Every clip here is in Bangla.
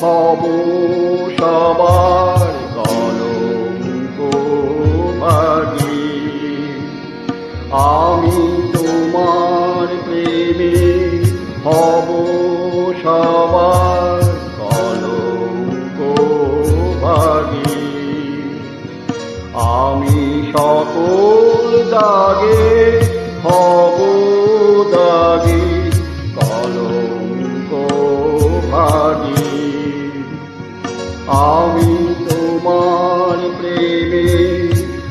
হব সবার কলঙ্ক ভাগী। আমি তোমার প্রেমে হব সবার কলঙ্ক ভাগী। আমি সকল দাগে হব দাগী কলঙ্ক ভাগী। আমি তোমার প্রেমে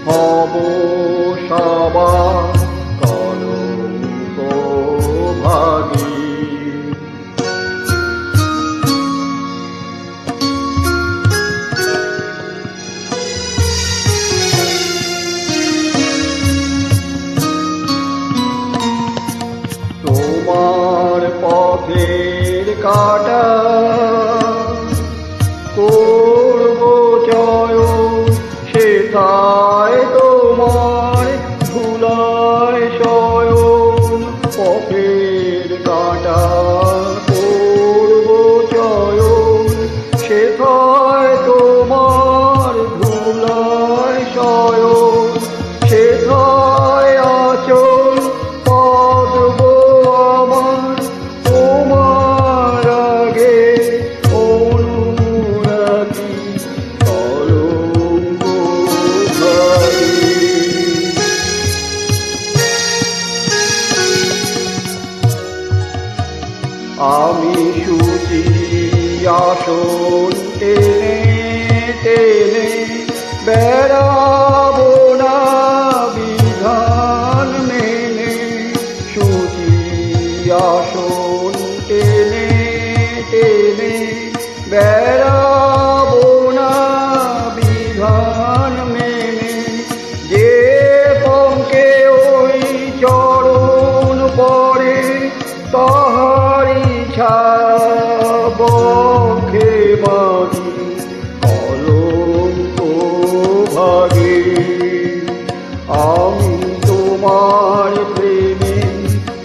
হব সবার কলঙ্ক ভাগী। তোমার পথের কাঁটা করব চয়ন, সেথায় তোমার ধুলায় শয়ন। পথের কাঁটা করব চয়ন, সেথায় তোমার ধুলায় শয়ন। সেথায় আচল পাতব আমার তোমার আগে অনুরাগী কলঙ্ক ভাগী। আমি শুচি আসন টেনে টেনে বেড়াবো না বিধান মেনে। শুচি আসন টেনে টেনে বেড়াবো না বিধান মেনে। যে পঙ্কে ওই চরণ পড়ে তাহারি বক্ষে বাঁধি কলঙ্ক ভাগী। আমি তোমার প্রেমে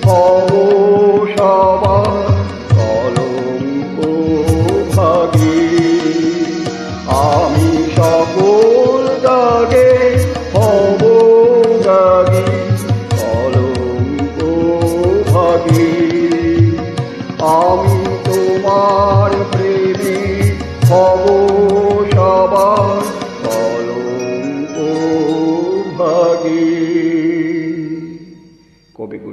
হব সবার কলঙ্ক ভাগী। আমি সকল দাগে হব দাগী কলঙ্ক ভাগী। আমি তোমার প্রেমে হব সবার কলঙ্ক ভাগী। কবিগুরু।